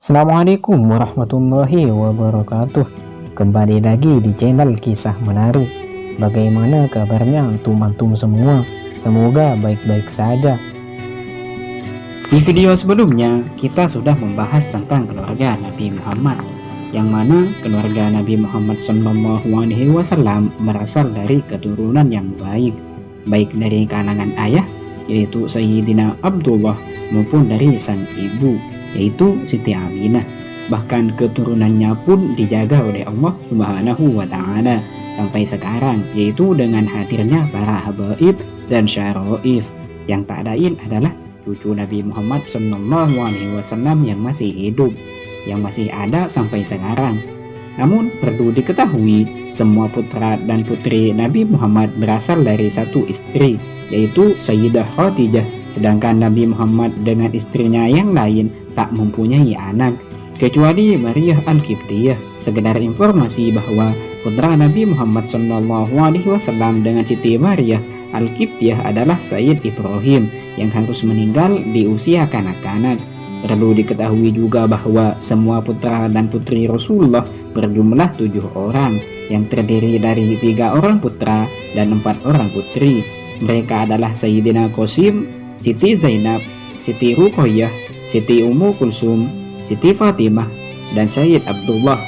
Assalamualaikum warahmatullahi wabarakatuh. Kembali lagi di channel Kisah Menarik. Bagaimana kabarnya antum semua? Semoga baik-baik saja. Di video sebelumnya kita sudah membahas tentang keluarga Nabi Muhammad, yang mana keluarga Nabi Muhammad SAW berasal dari keturunan yang baik dari kalangan ayah yaitu Sayyidina Abdullah maupun dari sang ibu yaitu Siti Aminah. Bahkan keturunannya pun dijaga oleh Allah Subhanahu wa Ta'ala sampai sekarang, yaitu dengan hadirnya para habaib dan syaraif yang tak lain adalah cucu Nabi Muhammad SAW yang masih hidup, yang masih ada sampai sekarang. Namun perlu diketahui, semua putra dan putri Nabi Muhammad berasal dari satu istri, yaitu Sayyidah Khadijah, sedangkan Nabi Muhammad dengan istrinya yang lain tak mempunyai anak kecuali Maria Al-Qibtiyah. Sekedar informasi bahwa putra Nabi Muhammad SAW dengan Siti Maria Al-Qibtiyah adalah Sayyid Ibrahim yang harus meninggal di usia kanak-kanak. Perlu diketahui juga bahwa semua putra dan putri Rasulullah berjumlah 7 orang yang terdiri dari 3 orang putra dan 4 orang putri. Mereka adalah Sayyidina Qasim, Siti Zainab, Siti Ruqayyah, Siti Ummu Kulsum, Siti Fatimah, dan Sayyid Abdullah.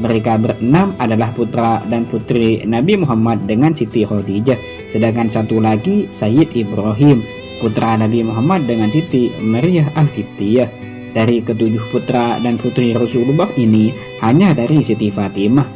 Mereka berenam adalah putra dan putri Nabi Muhammad dengan Siti Khadijah, sedangkan satu lagi Sayyid Ibrahim, putra Nabi Muhammad dengan Siti Maria Al-Qibtiyah. Dari ketujuh putra dan putri Rasulullah ini, hanya dari Siti Fatimah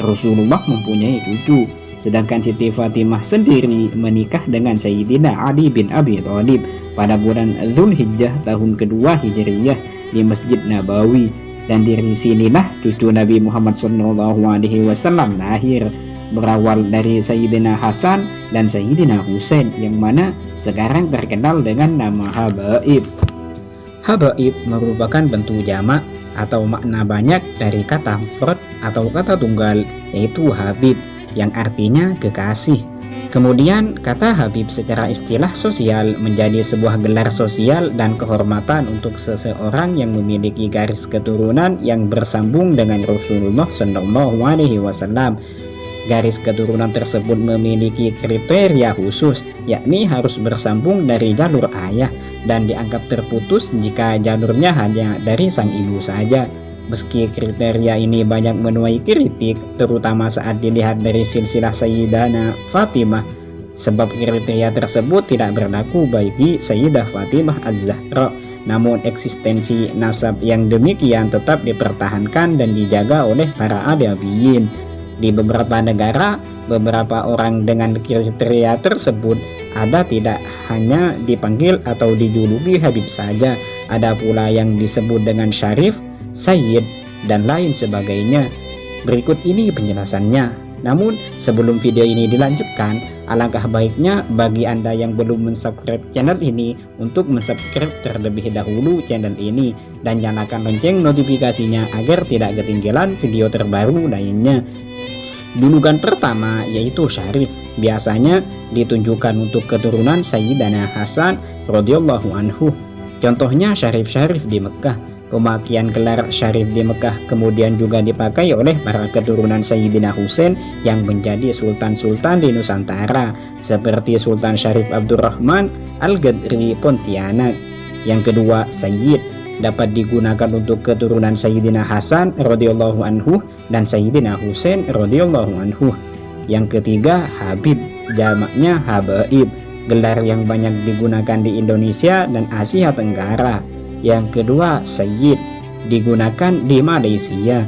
Rasulullah mempunyai cucu, sedangkan Siti Fatimah sendiri menikah dengan Sayyidina Ali bin Abi Thalib pada bulan Zulhijjah tahun kedua Hijriyah di Masjid Nabawi. Dan dari sinilah cucu Nabi Muhammad SAW lahir, berawal dari Sayyidina Hasan dan Sayyidina Husain, yang mana sekarang terkenal dengan nama Habaib. Habaib merupakan bentuk jamak atau makna banyak dari kata mufrad atau kata tunggal, yaitu Habib, yang artinya kekasih. Kemudian kata Habib secara istilah sosial menjadi sebuah gelar sosial dan kehormatan untuk seseorang yang memiliki garis keturunan yang bersambung dengan Rasulullah SAW. Garis keturunan tersebut memiliki kriteria khusus, yakni harus bersambung dari jalur ayah dan dianggap terputus jika jalurnya hanya dari sang ibu saja. Meski kriteria ini banyak menuai kritik, terutama saat dilihat dari silsilah Sayyidana Fatimah, sebab kriteria tersebut tidak berlaku bagi Sayyidah Fatimah Az-Zahra. Namun eksistensi nasab yang demikian tetap dipertahankan dan dijaga oleh para Adawiyin. Di beberapa negara, beberapa orang dengan kriteria tersebut ada tidak hanya dipanggil atau dijuluki Habib saja, ada pula yang disebut dengan Syarif, Sayyid, dan lain sebagainya. Berikut ini penjelasannya. Namun sebelum video ini dilanjutkan, alangkah baiknya bagi Anda yang belum mensubscribe channel ini untuk mensubscribe terlebih dahulu channel ini dan nyalakan lonceng notifikasinya agar tidak ketinggalan video terbaru lainnya. Julukan pertama yaitu Syarif, biasanya ditunjukkan untuk keturunan Sayyidina Hasan radhiyallahu anhu. Contohnya syarif-syarif di Mekah. Pemakaian gelar syarif di Mekah kemudian juga dipakai oleh para keturunan Sayyidina Husain yang menjadi sultan-sultan di Nusantara, seperti Sultan Syarif Abdurrahman Al-Ghadri Pontianak. Yang kedua, Sayyid, dapat digunakan untuk keturunan Sayyidina Hasan radhiyallahu anhu dan Sayyidina Husain radhiyallahu anhu. Yang ketiga, Habib, jamaknya Habaib, gelar yang banyak digunakan di Indonesia dan Asia Tenggara. Yang kedua, Sayyid, digunakan di Malaysia.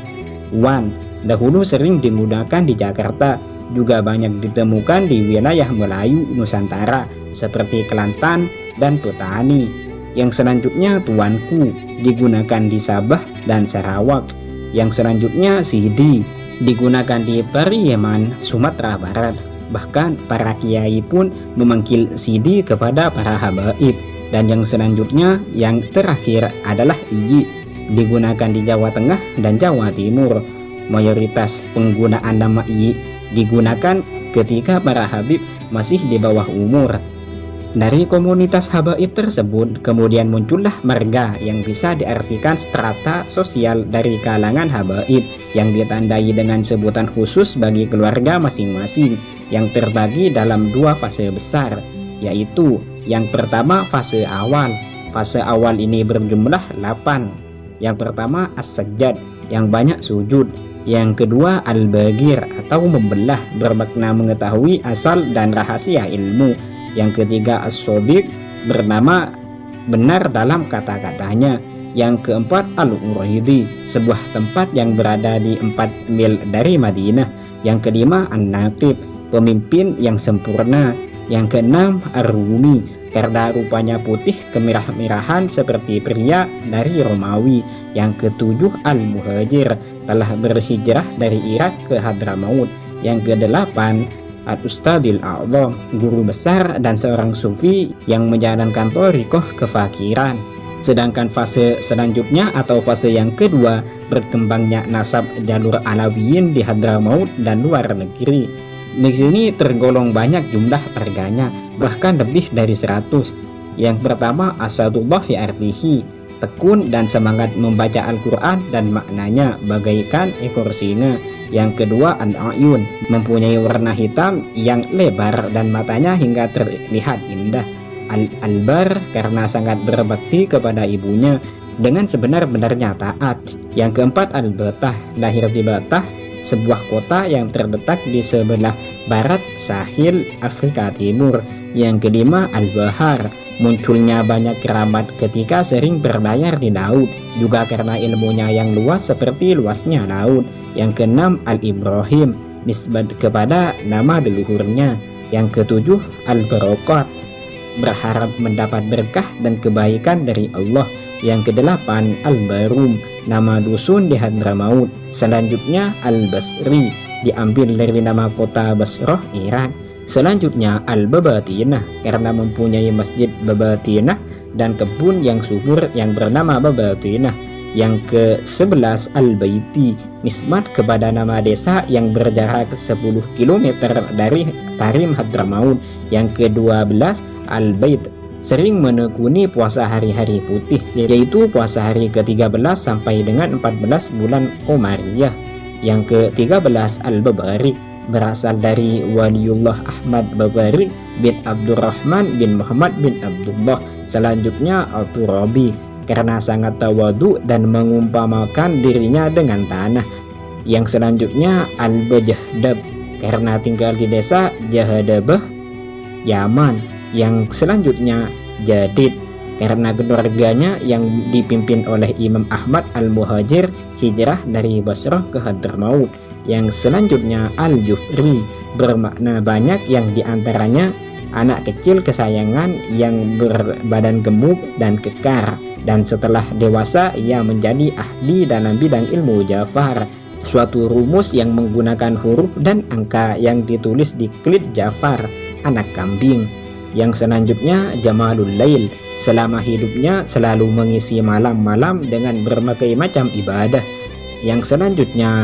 Wan, dahulu sering digunakan di Jakarta, juga banyak ditemukan di wilayah Melayu Nusantara seperti Kelantan dan Petani. Yang selanjutnya, Tuanku, digunakan di Sabah dan Sarawak. Yang selanjutnya, Sidi, digunakan di Pariaman, Sumatera Barat. Bahkan para kiai pun memanggil Sidi kepada para habaib. Dan yang selanjutnya, yang terakhir adalah Iyi, digunakan di Jawa Tengah dan Jawa Timur. Mayoritas penggunaan nama Iyi digunakan ketika para habib masih di bawah umur. Dari komunitas habaib tersebut kemudian muncullah marga yang bisa diartikan strata sosial dari kalangan habaib yang ditandai dengan sebutan khusus bagi keluarga masing-masing yang terbagi dalam dua fase besar, yaitu yang pertama fase awal. Fase awal ini berjumlah 8. Yang pertama as-sajjad yang banyak sujud. Yang kedua al-bagir atau membelah bermakna mengetahui asal dan rahasia ilmu. Yang ketiga as-shodiq bernama benar dalam kata-katanya. Yang keempat al-Uraidi, sebuah tempat yang berada di 4 mil dari Madinah. Yang kelima an-Naqib, pemimpin yang sempurna. Yang keenam ar-Rumi, karena rupanya putih kemerah-merahan seperti pria dari Romawi. Yang ketujuh al-Muhajir, telah berhijrah dari Irak ke Hadramaut. Yang kedelapan Al-Ustadil A'zam, guru besar dan seorang sufi yang menjalankan thariqah kefakiran. Sedangkan fase selanjutnya atau fase yang kedua, berkembangnya nasab jalur Alawiyin di Hadramaut dan luar negeri. Di sini tergolong banyak jumlah marganya, bahkan lebih dari 100. Yang pertama asadullah fi artihi, tekun dan semangat membaca Al-Quran dan maknanya bagaikan ekor singa. Yang kedua an-ayun, mempunyai warna hitam yang lebar dan matanya hingga terlihat indah. Al-albar, karena sangat berbakti kepada ibunya dengan sebenar-benarnya taat. Yang keempat al-Batah, lahir di Batah, sebuah kota yang terletak di sebelah barat sahil Afrika Timur. Yang kelima al-Bahar, munculnya banyak keramat ketika sering berlayar di laut, juga karena ilmunya yang luas seperti luasnya laut. Yang keenam al-Ibrahim, nisbat kepada nama leluhurnya. Yang ketujuh al-Barokat, berharap mendapat berkah dan kebaikan dari Allah. Yang kedelapan al-Barum, nama dusun di Hadramaut. Selanjutnya al-Basri, diambil dari nama kota Basrah, Irak. Selanjutnya al-Babatinah, karena mempunyai masjid Babatinah dan kebun yang subur yang bernama Babatinah. Yang ke-11 al-Baiti, nisbat kepada nama desa yang berjarak 10 km dari Tarim Hadramaut. Yang ke-12 al-Bait, sering menekuni puasa hari-hari putih, yaitu puasa hari ke-13 sampai dengan 14 bulan Qomariyah. Yang ke-13 al-Babarik, berasal dari Waliullah Ahmad Babarik bin Abdurrahman bin Muhammad bin Abdullah. Selanjutnya al-Turabi, karena sangat tawadu dan mengumpamakan dirinya dengan tanah. Yang selanjutnya al-Bajahdab, karena tinggal di desa Jahadabah, Yaman. Yang selanjutnya Jadid, karena keluarganya yang dipimpin oleh Imam Ahmad al-Muhajir hijrah dari Basrah ke Hadramaut. Yang selanjutnya al-Juhri, bermakna banyak, yang diantaranya anak kecil kesayangan yang berbadan gemuk dan kekar. Dan setelah dewasa ia menjadi ahli dalam bidang ilmu Jafar, suatu rumus yang menggunakan huruf dan angka yang ditulis di klit Jafar, anak kambing. Yang selanjutnya Jamalul Lail, selama hidupnya selalu mengisi malam-malam dengan berbagai macam ibadah. Yang selanjutnya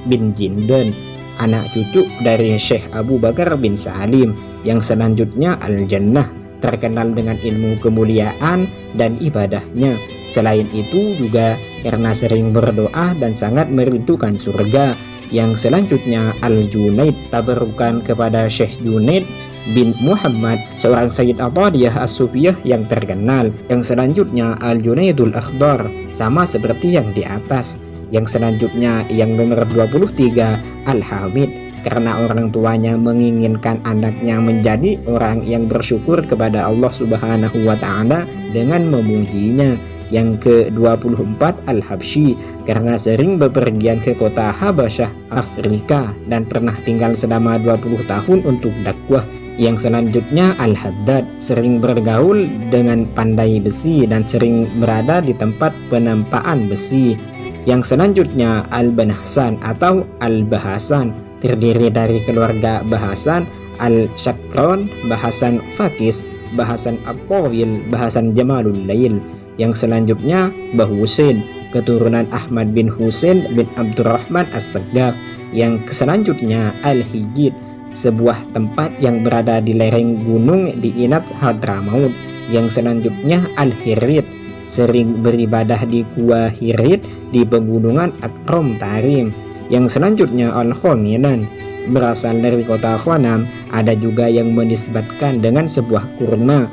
bin Jindan, anak cucu dari Syekh Abu Bakar bin Salim. Yang selanjutnya Al-Jannah, terkenal dengan ilmu kemuliaan dan ibadahnya. Selain itu juga karena sering berdoa dan sangat merindukan surga. Yang selanjutnya Al-Junaid, tabarukan kepada Syekh Junaid bin Muhammad, seorang Sayyid Atadiyah As-Sufiyah yang terkenal. Yang selanjutnya Al-Junaidul Akhdar, sama seperti yang di atas. Yang selanjutnya yang nomor 23 Al-Hamid, karena orang tuanya menginginkan anaknya menjadi orang yang bersyukur kepada Allah Subhanahu wa Ta'ala dengan memujinya. Yang ke-24 Al-Habsyi, karena sering bepergian ke kota Habasyah, Afrika, dan pernah tinggal selama 20 tahun untuk dakwah. Yang selanjutnya Al-Haddad, sering bergaul dengan pandai besi dan sering berada di tempat penampaan besi. Yang selanjutnya Al-Banahsan atau Al-Bahasan, terdiri dari keluarga Bahasan, Al-Syakron, Bahasan Fakis, Bahasan At-Tawil, Bahasan Jamalul Lail. Yang selanjutnya Bahusin, keturunan Ahmad bin Husain bin Abdurrahman As-Saggaf. Yang selanjutnya Al-Hijid, sebuah tempat yang berada di lereng gunung di Inat Hadramaut. Yang selanjutnya Al-Hirit, sering beribadah di Gua Hirit di pegunungan Akrom Tarim. Yang selanjutnya Al-Khominan, berasal dari kota Khonam, ada juga yang menisbatkan dengan sebuah kurma.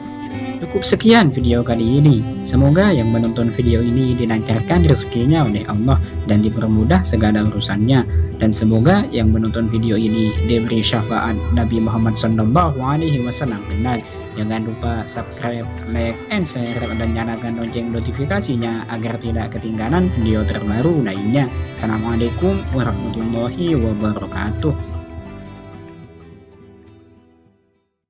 Cukup sekian video kali ini. Semoga yang menonton video ini dilancarkan rezekinya oleh Allah dan dipermudah segala urusannya. Dan semoga yang menonton video ini diberi syafaat Nabi Muhammad SAW. Jangan lupa subscribe, like, and share, dan nyalakan lonceng notifikasinya agar tidak ketinggalan video terbaru lainnya. Assalamualaikum warahmatullahi wabarakatuh.